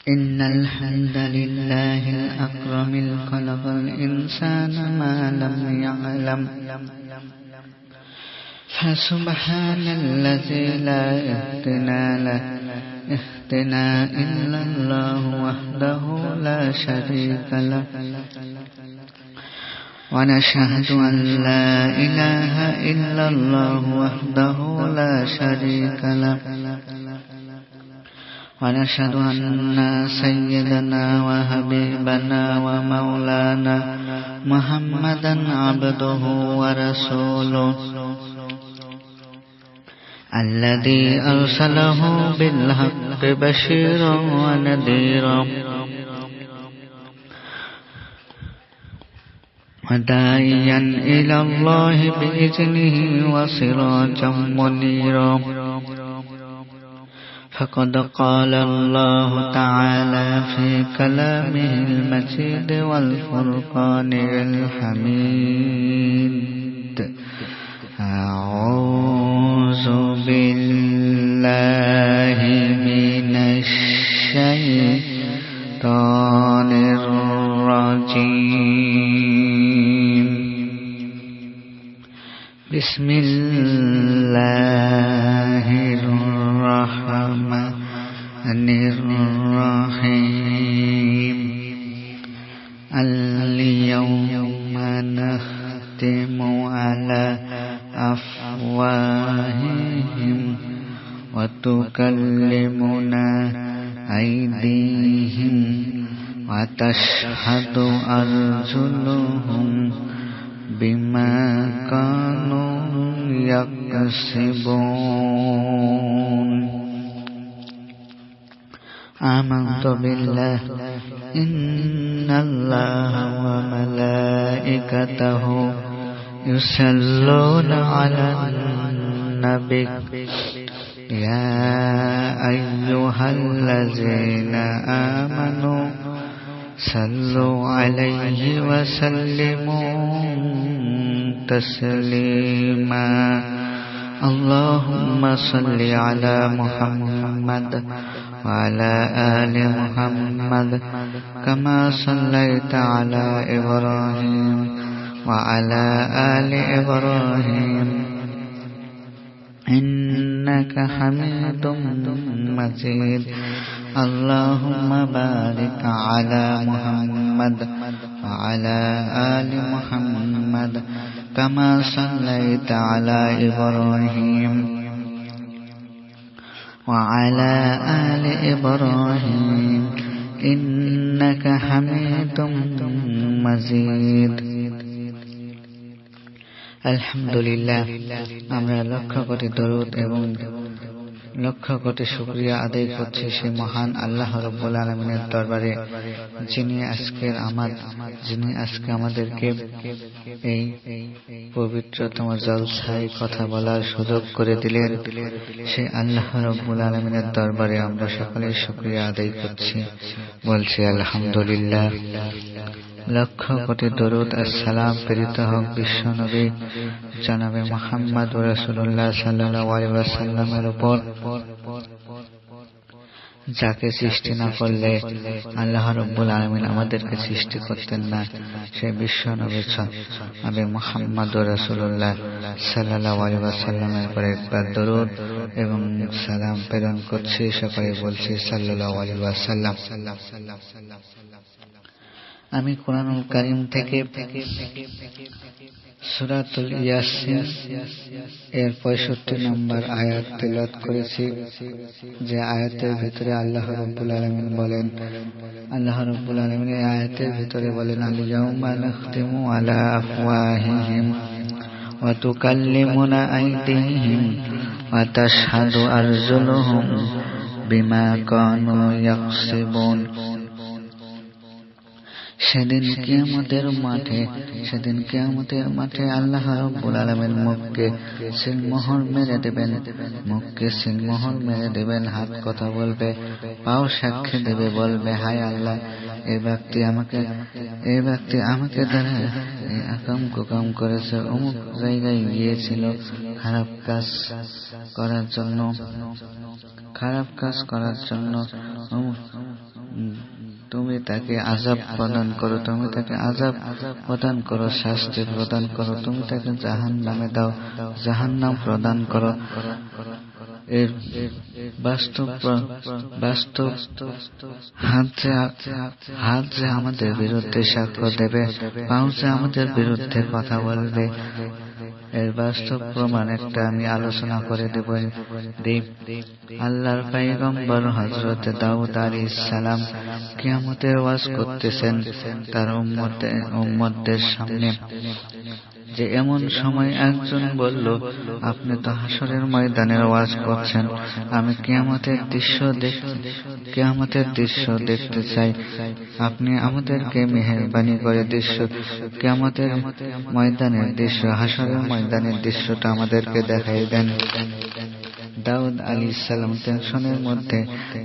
إن الحمد لله الأكرم خلق الإنسان ما لم يعلم فسبحان الذي لا اهتنا إلا الله وحده لا شريك له ونشهد أن لا إله إلا الله وحده لا شريك له ونشهد أن سيدنا وحبيبنا ومولانا محمدا عبده ورسوله الذي أرسله بالحق بشيرا ونذيرا وداعيا إلى الله بإذنه وسراجا منيرا فقد قال الله تعالى في كلامه المجيد والفرقان الحميد أعوذ بالله من الشيطان الرجيم بسم الله الرحمن الرحيم اليوم نختم على أفواههم وتكلمنا أيديهم وتشهد أرجلهم بما كانوا يكسبون آمنت بالله إن الله وملائكته يصلون على النبي يا أيها الذين آمنوا صلوا عليه وسلموا تسليما اللهم صل على محمد وعلى آل محمد كما صليت على إبراهيم وعلى آل إبراهيم إنك حميد مجيد اللهم بارك على محمد وعلى آل محمد كما صليت على إبراهيم وعلى آل إبراهيم إنك حميد مجيد আলহামদুলিল্লাহ আমরা লক্ষ কোটি দরুদ এবং লক্ষ কোটি শুকরিয়া আদায় করছি সেই মহান আল্লাহ রাব্বুল আলামিনের দরবারে যিনি আজকে আমাদেরকে এই পবিত্রতম জলসায় কথা বলার সুযোগ করে দিলেন। সেই আল্লাহ রাব্বুল আলামিনের দরবারে আমরা সকলেই শুকরিয়া আদায় করছি, বলছি আলহামদুলিল্লাহ। লক্ষ কোটি দরুদ আর সালাম প্রেরিত হোক বিশ্ব নবী জনাবে মুহাম্মদ রাসূলুল্লাহ সাল্লাল্লাহু আলাইহি ওয়াসাল্লামের উপর, যাকে সৃষ্টি না করলে আল্লাহ রাব্বুল আলামিন আমাদেরকে সৃষ্টি করতেন না। সেই বিশ্ব নবী জনাবে মুহাম্মদ রাসূলুল্লাহ সাল্লাল্লাহু আলাইহি ওয়াসাল্লামের উপর একবার দরুদ এবং সালাম প্রেরণ করছি, সকলে বলছি সাল্লাল্লাহু আলাইহি ওয়াসাল্লাম। আমি কোরআনুল কারীম থেকে সূরাতুল ইয়াসিন এর 65 নম্বর আয়াত তিলাওয়াত করেছি, যে আয়াতের ভিতরে আল্লাহ রাব্বুল আলামিন বলেন, আল্লাহ রাব্বুল আলামিন এই আয়াতের ভিতরে বলেন, আল-ইয়াউমা নাখতিমু আলা আফওয়াহিহিম ওয়া তুকাল্লিমুনা আইদিহিম ওয়া তাশহাদু আরজুলুহুম বিমা কানু ইয়াকসিবুন। সেদিন কিয়ামতের মাঠে আল্লাহ রাব্বুল আলামিন মুখকে সিলমোহর মেরে দেবেন, হাত কথা বলবে, পাও সাক্ষী দেবে, বলবে হায় আল্লাহ, এই ব্যক্তি আমাকে দ্বারা এই আকাম কুকাম করেছে, অমুক জায়গায় গিয়েছিল খারাপ কাজ করার জন্য তাকে আযাব প্রদান করো, তুমি তাকে আযাব প্রদান করো, শাস্তি প্রদান করো, তুমি তাকে জাহান্নামে দাও, জাহান্নাম প্রদান করো। এর বাস্তব হাত যে আমাদের বিরুদ্ধে সাক্ষ্য দেবে, পাও যে আমাদের বিরুদ্ধে কথা বলবে, এর বাস্তব প্রমাণ একটা আমি আলোচনা করে দেব। আল্লাহর পয়গম্বর হযরত দাউদ আলাইহিস সালাম কিয়ামতের ওয়াজ করতেছেন তার উম্মতদের সামনে, যে এমন সময় একজন বলল, আপনি তো হাসরের ময়দানের ওয়াজ করছেন, আমি কিয়ামতের দৃশ্য দেখতে চাই, আপনি আমাদেরকে মেহেরবানি করে কিয়ামতের ময়দানের দৃশ্য, হাসরের ময়দানের দৃশ্যটা আমাদেরকে দেখাই দেন। দাউদ আলাইহিস সালাম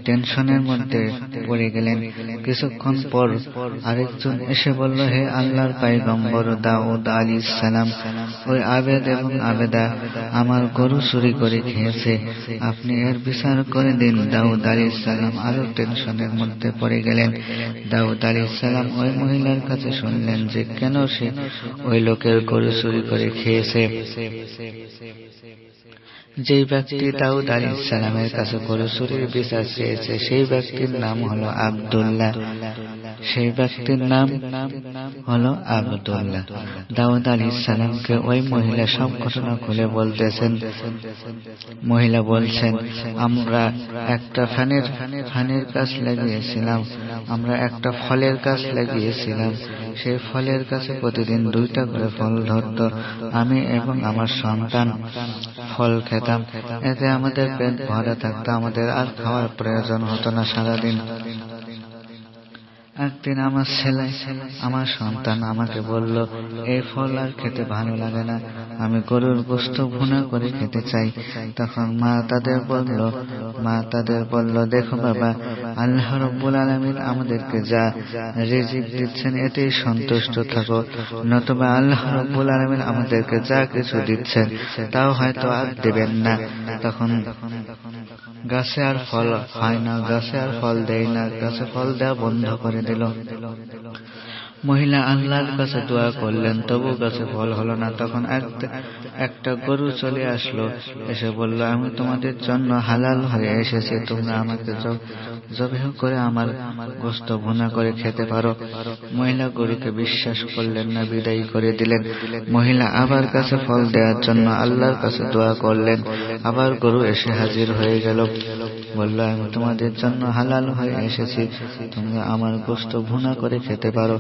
টেনশনের মধ্যে পড়ে গেলেন। কিছুক্ষণ পর আরেকজন এসে বলল, হে আল্লাহর পয়গম্বর দাউদ আলাইহিস সালাম, ওই আবেদ এবং আবেদা আমার গরু চুরি করে খেয়েছে, আপনি এর বিচার করে দিন। দাউদ আলাইহিস সালাম আরো টেনশনের মধ্যে পড়ে গেলেন। দাউদ আলাইহিস সালাম ওই মহিলার কাছে শুনলেন যে কেন সে ওই লোকের গরু চুরি করে খেয়েছে। যেই ব্যক্তি দাউদ আলাইহিস সালামের কাছে গরু চুরির বিচার চেয়েছে সেই ব্যক্তির নাম হলো আব্দুল্লাহ। দাউদ আলাইহিস সালামকে ওই মহিলা সব ঘটনা খুলে বলতেছেন। মহিলা বলছেন, আমরা একটা ফানের গাছ লাগিয়েছিলাম, আমরা একটা ফলের গাছ লাগিয়েছিলাম, সেই ফলের গাছে প্রতিদিন 2টা করে ফল ধরত, আমি এবং আমার সন্তান ফল খেতাম, এতে আমাদের পেট ভরা থাকতো, আমাদের আর খাওয়ার প্রয়োজন হতো না সারাদিন। একদিন আমার সন্তান আমাকে বলল, এই ফল আর খেতে ভালো লাগে না, আমি গরুর গোশত ভুনা করে খেতে চাই। তখন মা তাদের বলল, দেখো বাবা, আল্লাহ রাব্বুল আলামিন আমাদেরকে যা রিজিক দিচ্ছেন এতেই সন্তুষ্ট থাকো, নতুবা আল্লাহ রাব্বুল আলামিন আমাদেরকে যা কিছু দিচ্ছেন তাও হয়তো আর দেবেন না। তখন গাছে আর ফল হয় না, গাছে আর ফল দেয় না, গাছে ফল দেওয়া বন্ধ করে দিল। মহিলা আল্লাহর কাছে দোয়া করলেন, তবু গাছে ফল হলো না। তখন একটা গরু চলে আসলো, এসে বলল, আমি তোমাদের জন্য হালাল হয়ে এসেছি, তোমরা আমাকে জবাহ করে আমার গোশত ভুনা করে খেতে পারো। মহিলা গরুকে বিশ্বাস করলেন না, বিদায় করে দিলেন। মহিলা আবার গাছে ফল দেওয়ার জন্য আল্লাহর কাছে দোয়া করলেন। আবার গরু এসে হাজির হয়ে গেল, বলল, আমি তোমাদের জন্য হালাল হয়ে এসেছি, তোমরা আমার গোশত ভুনা করে খেতে পারো।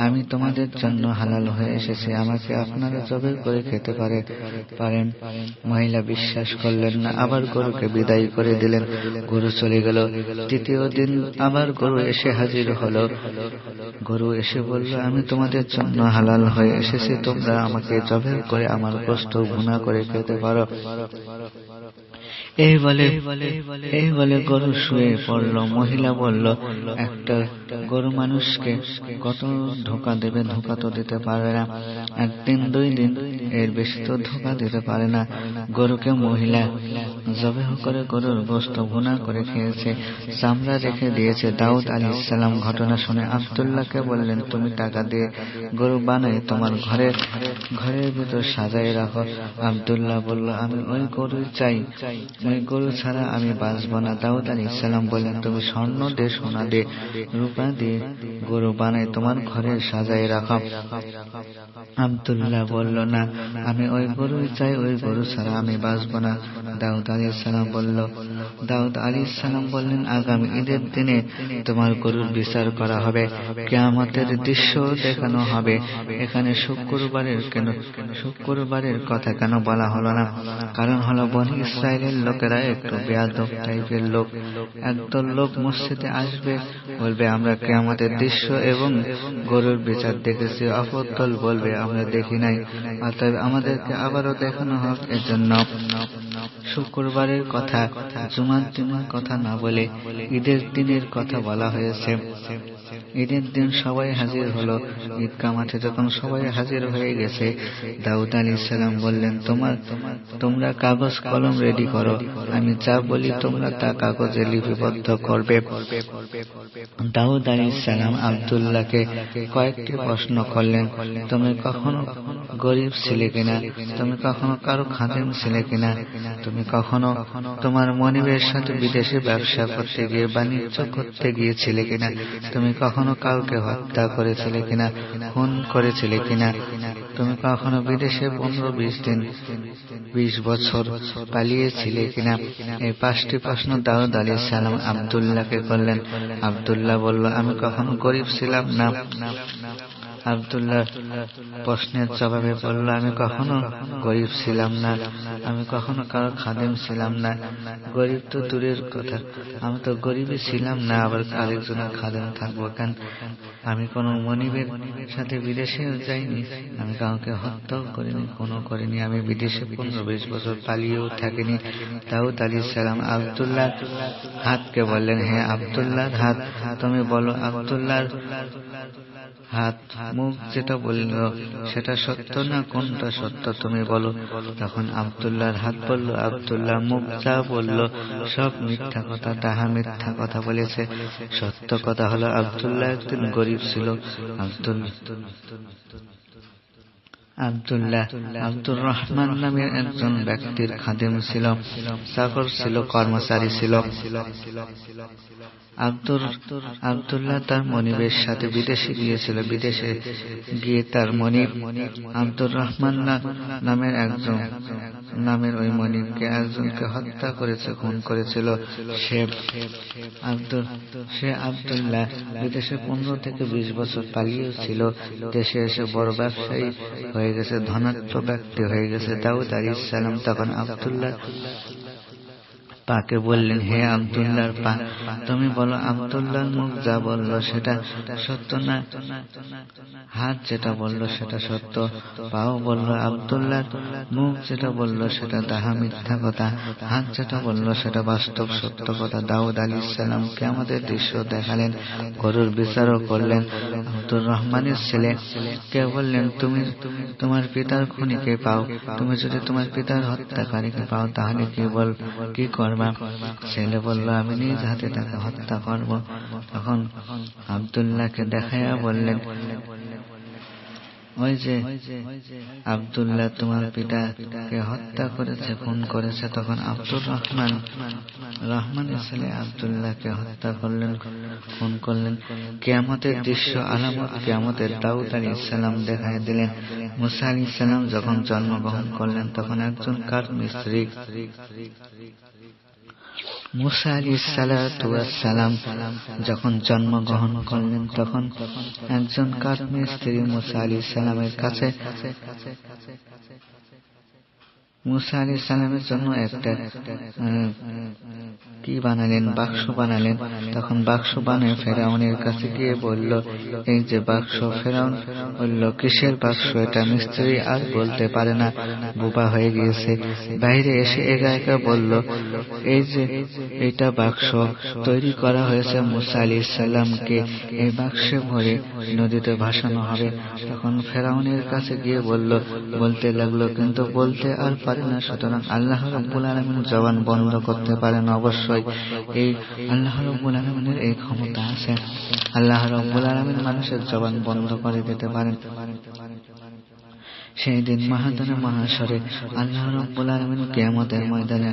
আমি তোমাদের জন্য হালাল হয়ে এসেছি, আমাকে আপনারা জবাহ করে খেতে পারেন। মহিলা বিশ্বাস করলেন না, আবার গরুকে বিদায় করে দিলেন। গরু চলে গেল। তৃতীয় দিন আবার গরু এসে হাজির হলো। গরু এসে বলল, আমি তোমাদের জন্য হালাল হয়ে এসেছি, তোমরা আমাকে জবাহ করে আমার গোশত ভুনা করে খেতে পারো। এই বলে গরু শুয়ে পড়ল। মহিলা বলল, একটা গরু মানুষকে কত ধোঁকা দেবে, ধোঁকা তো দিতে পারে না, 1 দিন 2 দিন এর বেশি তো ধোঁকা দিতে পারে না। গরুকে মহিলা জবাহ করে গরুর গোশত ভুনা করে খেয়েছে, চামড়া রেখে দিয়েছে। দাউদ আলাইহিস সালাম ঘটনা শুনে আব্দুল্লাহকে বললেন, তুমি টাকা দিয়ে গরু বানাই তোমার ঘরের ভিতর সাজাই রাখো। আব্দুল্লাহ বলল, আমি ওই গরু চাই, ওই গরু ছাড়া আমি বাঁচব না। দাউদ আলাইহিস সালাম বললেন, তুমি স্বর্ণ দিয়ে, সোনা দিয়ে, রূপা দিয়ে গরু বানাই তোমার ঘরে সাজাই রাখো। আব্দুল্লাহ বলল, না, আমি ওই গরু চাই, ওই গরু ছাড়া আমি বাঁচব না। দাউদ আলাইহিস সালাম বললেন, আগামী ঈদের দিনে তোমার গরুর বিচার করা হবে, কিয়ামতের দৃশ্য দেখানো হবে। এখানে শুক্রবারের কথা কেন বলা হলো না? কারণ হলো, বনী ইসরায়েলের লোকেরা একটু বেয়াদব টাইপের লোক। একদল লোক মসজিদে আসবে, বলবে আমরা কিয়ামতের দৃশ্য এবং গরুর বিচার দেখেছি, অপর দল বলবে আমরা দেখি নাই, অতএব আমাদেরকে আবারও দেখানো হোক। এজন্য শুক্রবারের কথা, জুমার দিনের কথা না বলে ঈদের দিনের কথা বলা হয়েছে। ঈদের দিন সবাই হাজির হলো। ঈদগাহ মাঠে যখন সবাই হাজির হয়ে গেছে, দাউদ আলাইহিস সালাম বললেন, তোমরা কাগজ কলম রেডি করো, আমি যা বলি তোমরা তা কাগজে লিপিবদ্ধ করবে। দাউদ আলাইহিস সালাম আব্দুল্লাহকে কয়েকটি প্রশ্ন করলেন। তুমি কখনো গরিব ছিলে কিনা? তুমি কখনো কারো খাদেম ছিলে কিনা? তুমি কখনো তোমার মনিবের সাথে বিদেশে ব্যবসা করতে গিয়ে বাণিজ্য করতে গিয়েছিলে কিনা? তুমি কখনো কাউকে হত্যা করেছিলে কিনা, খুন করেছিলে কিনা? তুমি কখনো বিদেশে 15-20 দিন 20 বছর পালিয়েছিলে কিনা? এই 5টি প্রশ্ন দাউদ আলাইহিস সালাম আব্দুল্লাহকে করলেন। আব্দুল্লাহ বলল, আমি কখনো গরিব ছিলাম না। আব্দুল্লাহ প্রশ্নের জবাবে বলল, আমি কখনো গরিব ছিলাম না, আমি কখনো কারো খাদেম ছিলাম না। গরিব তো দূরের কথা, আমি তো গরিবই ছিলাম না, আবার আরেকজনের খাদেম থাকবো কেন? আমি কোনো মনিবের সাথে বিদেশেও যাইনি, আমি কাউকে হত্যাও করিনি, খুনও করিনি, আমি বিদেশে 15-20 বছর পালিয়েও থাকিনি। দাউদ আলাইহিস সালাম আব্দুল্লাহর হাতকে বললেন, হে আব্দুল্লাহর হাত, তুমি বলো আব্দুল্লাহর হাত মুখ যেটা বলল সেটা সত্য না কোনটা সত্য তুমি বলো। তখন আব্দুল্লাহর হাত বলল, আব্দুল্লাহ মুখ যা বলল সব মিথ্যা কথা, তাহা মিথ্যা কথা বলেছে। সত্য কথা হলো আব্দুল্লাহ একদিন গরিব ছিল। আব্দুল্লাহ আব্দুর রহমান নামের একজন ব্যক্তির খাদেম ছিল, চাকর ছিল, কর্মচারী ছিল। আব্দুল্লাহ তার মনিবের সাথে বিদেশে গিয়েছিল। বিদেশে গিয়ে তার মনিব আব্দুর রহমান নামের ওই মনিবকে একজনকে হত্যা করেছে, খুন করেছিল। সে আব্দুল্লাহ বিদেশে 15-20 বছর পালিয়েছিল। দেশে এসে বড় ব্যবসায়ী হয়ে গেছে, ধনাঢ্য ব্যক্তি হয়ে গেছে। দাউদ আলাইহিস সালাম তখন আব্দুল্লাহ পাকে বললেন, হে আব্দুল্লাহর পা, তুমি বলো আব্দুল্লাহর মুখ যা বলল সেটা সত্য না হাত যেটা বলল সেটা সত্য? পাও বলল আব্দুল্লাহর মুখ যেটা বলল সেটা তাহা মিথ্যা কথা, হাত যেটা বলল সেটা বাস্তব সত্য কথা। দাউদ আলাইহিস সালাম কিয়ামতের দৃশ্য দেখালেন, গরুর বিচারও করলেন। আব্দুর রহমানের ছেলে কে বললেন, তুমি তোমার পিতার খুনিকে পাও, তুমি যদি তোমার পিতার হত্যাকারীকে পাও তাহলে কি করবে? ছেলে বলল, আমি নিজ হাতে তাকে হত্যা করব। তখন আব্দুল্লাহকে দেখাইয়া বললেন, ওই যে আব্দুল্লাহ তোমার পিতাকে হত্যা করেছে, খুন করেছে। তখন আব্দুর রহমানের ছেলে আব্দুল্লাহকে হত্যা করলেন, খুন করলেন। কিয়ামতের দৃশ্য আলামত কিয়ামতের দাউদ আলাইহিস সালাম দেখায় দিলেন। মুসা আলাইহিস সালাম যখন জন্মগ্রহণ করলেন তখন একজন কাঠমিস্ত্রি মুসা আলাইহিস সালাম যখন জন্মগ্রহণ করলেন তখন একজন কাঠমিস্ত্রি মুসা আলাইহিস সালামের কাছে মুসা আলাইহিস সালামের জন্য একটা কি বানালেন, বাক্স বানালেন। তখন বাক্স বানিয়ে ফেরাউনের কাছে গিয়ে বলল, এই যে বাক্স। ফেরাউন বলল, কিসের বাক্স এটা? মিস্ত্রি আর বলতে পারে না, বোবা হয়ে গিয়েছে। বাইরে এসে একা একা বলল, এই যে এটা বাক্স তৈরি করা হয়েছে মুসা আলাইহিস সালামকে, এই বাক্সে ভরে নদীতে ভাসানো হবে। তখন ফেরাউনের কাছে গিয়ে বলতে লাগলো, কিন্তু বলতে আর পারে না। সুতরাং আল্লাহ রাব্বুল আলামিন জবান বন্ধ করতে পারেন। অবশ্যই এই আল্লাহ রাব্বুল আলামিনের এই ক্ষমতা আছে। আল্লাহ রাব্বুল আলামিন মানুষের জবান বন্ধ করে দিতে পারেন। সেই দিন মাহাদানে মহাশরে আল্লাহ রাব্বুল আলামিন কিয়ামতের ময়দানে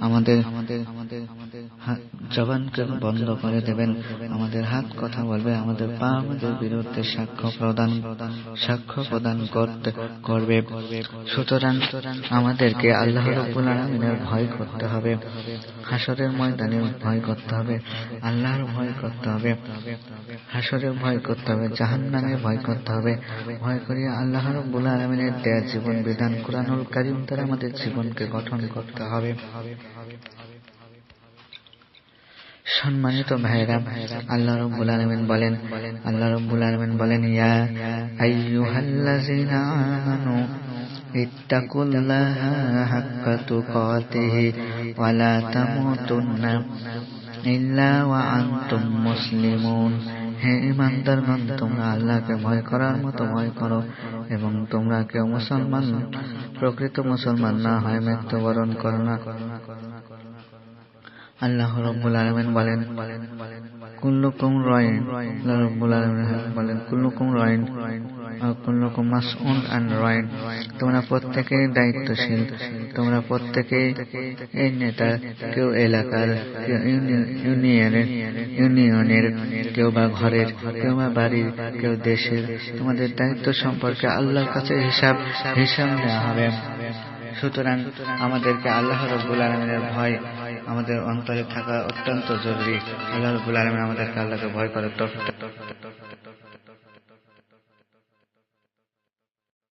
আমাদের জবানকে বন্ধ করে দেবেন। আমাদের হাত কথা বলবে, আমাদের পা আমাদের বিরুদ্ধে সাক্ষ্য প্রদান করবে। সুতরাং আমাদেরকে আল্লাহ রাব্বুল আলামিনের ভয় করতে হবে, হাসরের ময়দানে ভয় করতে হবে, আল্লাহর ভয় করতে হবে, হাসরের ভয় করতে হবে, জাহান্নামের ভয় করতে হবে। ভয় করিয়া আল্লাহ রাব্বুল আলামিনের দেয়া জীবন বিধান কুরআনুল কারীম দ্বারা আমাদের জীবনকে গঠন করতে হবে। সম্মানিত ভাইরা, আল্লাহ রাব্বুল আলামিন বলেন ইয়া আইয়ুহাল্লাযীনা আমানু ইত্তাকুল্লাহা হাক্কা তুকাতিহি ওয়া লা তামুতুন্না ইল্লা ওয়া আনতুম মুসলিমুন। হে ঈমানদারগণ, তোমরা আল্লাহকে ভয় করার মতো ভয় করো এবং তোমরা কেউ প্রকৃত মুসলমান না হয় মৃত্যুবরণ করো না। আল্লাহ রাব্বুল আলামিন বলেন কুল্লুকুম রাইন, আল্লাহ রাব্বুল আলামিন বলেন কুল্লুকুম রাইন কুল্লুকুম মাসউল আন রাইন। তোমরা প্রত্যেকেই দায়িত্বশীল, তোমরা প্রত্যেকেই এই নেতা, কেউ এলাকার, কেউ ইউনিয়নের, কেউ বা ঘরের, কেউ বা বাড়ির, কেউ দেশের। তোমাদের দায়িত্ব সম্পর্কে আল্লাহর কাছে হিসাব নেওয়া হবে। সুতরাং আমাদেরকে আল্লাহ রাব্বুল আলামিনের ভয় আমাদের অন্তরে থাকা অত্যন্ত জরুরি। আল্লাহ রাব্বুল আলামিন আমাদেরকে আল্লাহকে ভয় করার তৌফিক